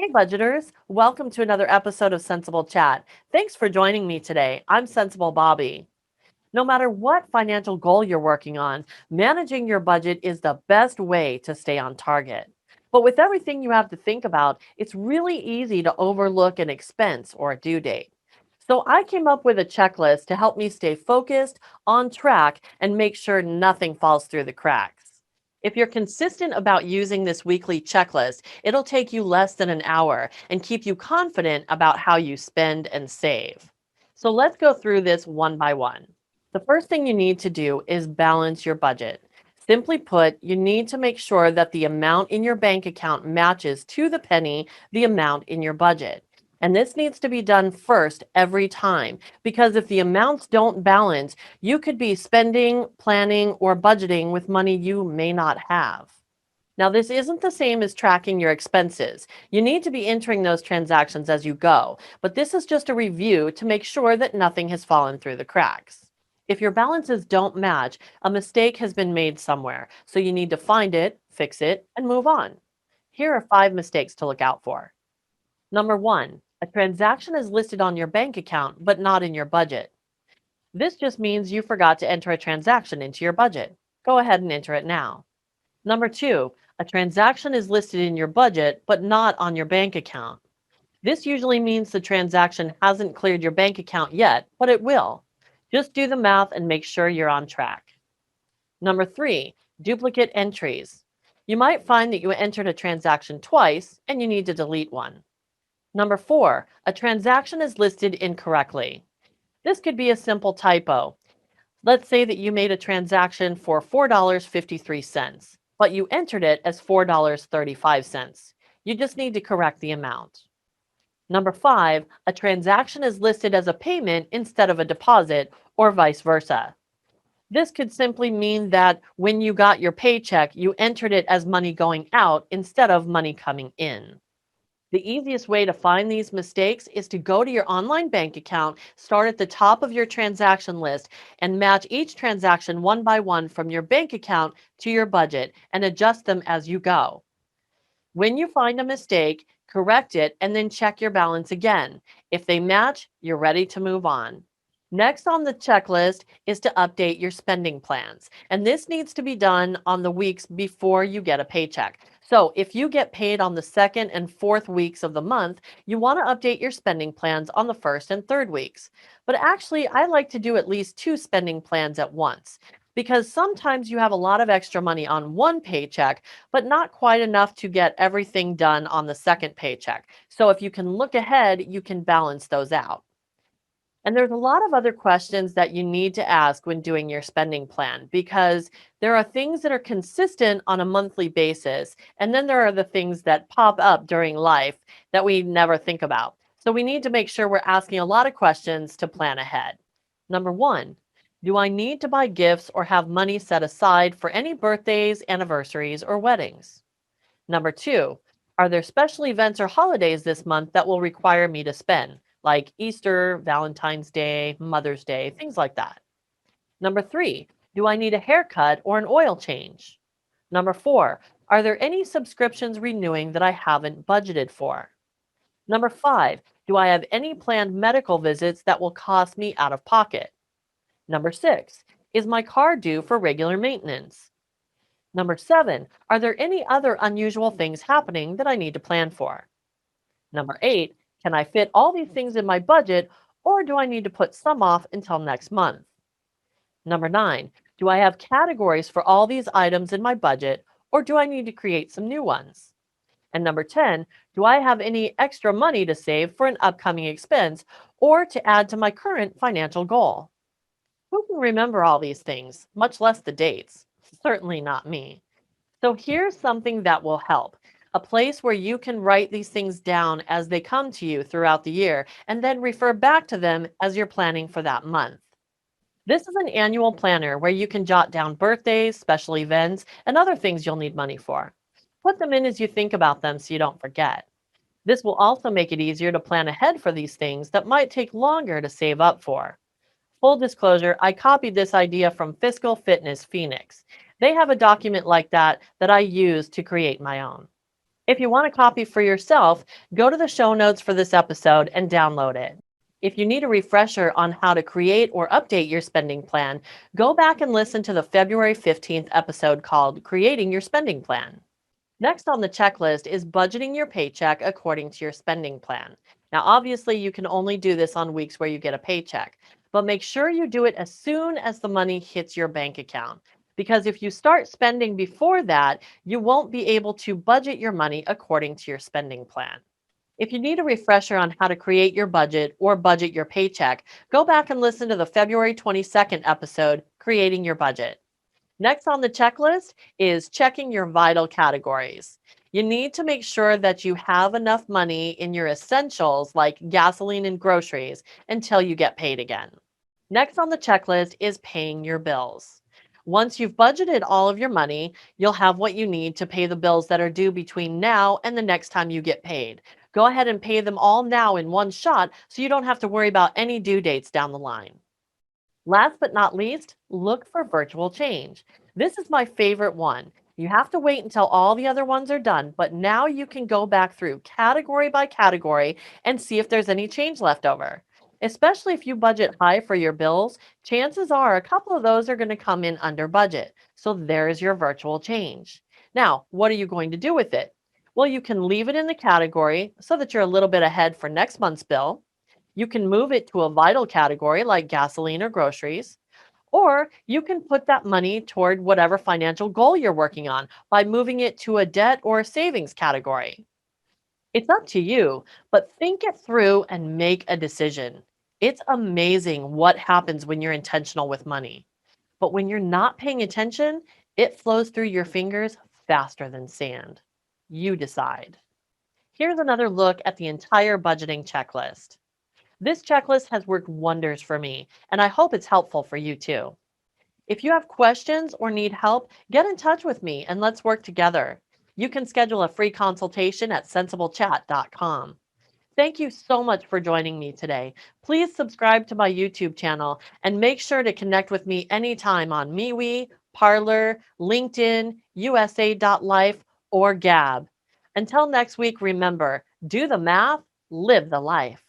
budgeters. Welcome to another episode of Sensible Chat. Thanks for joining me today. I'm Sensible Bobbi. No matter what financial goal you're working on, managing your budget is the best way to stay on target. But with everything you have to think about, it's really easy to overlook an expense or a due date. So I came up with a checklist to help me stay focused, on track, and make sure nothing falls through the cracks. If you're consistent about using this weekly checklist, it'll take you less than an hour and keep you confident about how you spend and save. So let's go through this one by one. The first thing you need to do is balance your budget. Simply put, you need to make sure that the amount in your bank account matches to the penny the amount in your budget. And this needs to be done first every time, because if the amounts don't balance, you could be spending, planning, or budgeting with money you may not have. Now, this isn't the same as tracking your expenses. You need to be entering those transactions as you go, but this is just a review to make sure that nothing has fallen through the cracks. If your balances don't match, a mistake has been made somewhere, so you need to find it, fix it, and move on. Here are 5 mistakes to look out for. Number one, a transaction is listed on your bank account, but not in your budget. This just means you forgot to enter a transaction into your budget. Go ahead and enter it now. Number two, a transaction is listed in your budget, but not on your bank account. This usually means the transaction hasn't cleared your bank account yet, but it will. Just do the math and make sure you're on track. Number three, duplicate entries. You might find that you entered a transaction twice and you need to delete one. Number four, a transaction is listed incorrectly. This could be a simple typo. Let's say that you made a transaction for $4.53, but you entered it as $4.35. You just need to correct the amount. Number five, a transaction is listed as a payment instead of a deposit, or vice versa. This could simply mean that when you got your paycheck, you entered it as money going out instead of money coming in. The easiest way to find these mistakes is to go to your online bank account, start at the top of your transaction list, and match each transaction one by one from your bank account to your budget and adjust them as you go. When you find a mistake, correct it and then check your balance again. If they match, you're ready to move on. Next on the checklist is to update your spending plans. And this needs to be done on the weeks before you get a paycheck. So if you get paid on the second and fourth weeks of the month, you want to update your spending plans on the first and third weeks. But actually, I like to do at least 2 spending plans at once, because sometimes you have a lot of extra money on one paycheck, but not quite enough to get everything done on the second paycheck. So if you can look ahead, you can balance those out. And there's a lot of other questions that you need to ask when doing your spending plan, because there are things that are consistent on a monthly basis, and then there are the things that pop up during life that we never think about. So we need to make sure we're asking a lot of questions to plan ahead. Number one, do I need to buy gifts or have money set aside for any birthdays, anniversaries, or weddings? Number two, are there special events or holidays this month that will require me to spend, like Easter, Valentine's Day, Mother's Day, things like that? Number three, do I need a haircut or an oil change? Number four, are there any subscriptions renewing that I haven't budgeted for? Number five, do I have any planned medical visits that will cost me out of pocket? Number six, is my car due for regular maintenance? Number seven, are there any other unusual things happening that I need to plan for? Number eight, can I fit all these things in my budget, or do I need to put some off until next month? Number nine, do I have categories for all these items in my budget, or do I need to create some new ones? And number 10, do I have any extra money to save for an upcoming expense or to add to my current financial goal? Who can remember all these things, much less the dates? Certainly not me. So here's something that will help: a place where you can write these things down as they come to you throughout the year and then refer back to them as you're planning for that month. This is an annual planner where you can jot down birthdays, special events, and other things you'll need money for. Put them in as you think about them so you don't forget. This will also make it easier to plan ahead for these things that might take longer to save up for. Full disclosure, I copied this idea from Fiscal Fitness Phoenix. They have a document like that that I use to create my own. If you want a copy for yourself, go to the show notes for this episode and download it. If you need a refresher on how to create or update your spending plan, go back and listen to the February 15th episode called Creating Your Spending Plan. Next on the checklist is budgeting your paycheck according to your spending plan. Now, obviously, you can only do this on weeks where you get a paycheck, but make sure you do it as soon as the money hits your bank account. Because if you start spending before that, you won't be able to budget your money according to your spending plan. If you need a refresher on how to create your budget or budget your paycheck, go back and listen to the February 22nd episode, Creating Your Budget. Next on the checklist is checking your vital categories. You need to make sure that you have enough money in your essentials like gasoline and groceries until you get paid again. Next on the checklist is paying your bills. Once you've budgeted all of your money, you'll have what you need to pay the bills that are due between now and the next time you get paid. Go ahead and pay them all now in one shot so you don't have to worry about any due dates down the line. Last but not least, look for virtual change. This is my favorite one. You have to wait until all the other ones are done, but now you can go back through category by category and see if there's any change left over. Especially if you budget high for your bills, chances are a couple of those are going to come in under budget. So there's your virtual change. Now, what are you going to do with it? Well, you can leave it in the category so that you're a little bit ahead for next month's bill. You can move it to a vital category like gasoline or groceries, or you can put that money toward whatever financial goal you're working on by moving it to a debt or savings category. It's up to you, but think it through and make a decision. It's amazing what happens when you're intentional with money. But when you're not paying attention, it flows through your fingers faster than sand. You decide. Here's another look at the entire budgeting checklist. This checklist has worked wonders for me, and I hope it's helpful for you too. If you have questions or need help, get in touch with me and let's work together. You can schedule a free consultation at centsablechat.com. Thank you so much for joining me today. Please subscribe to my YouTube channel and make sure to connect with me anytime on MeWe, Parler, LinkedIn, USA.life, or Gab. Until next week, remember, do the math, live the life.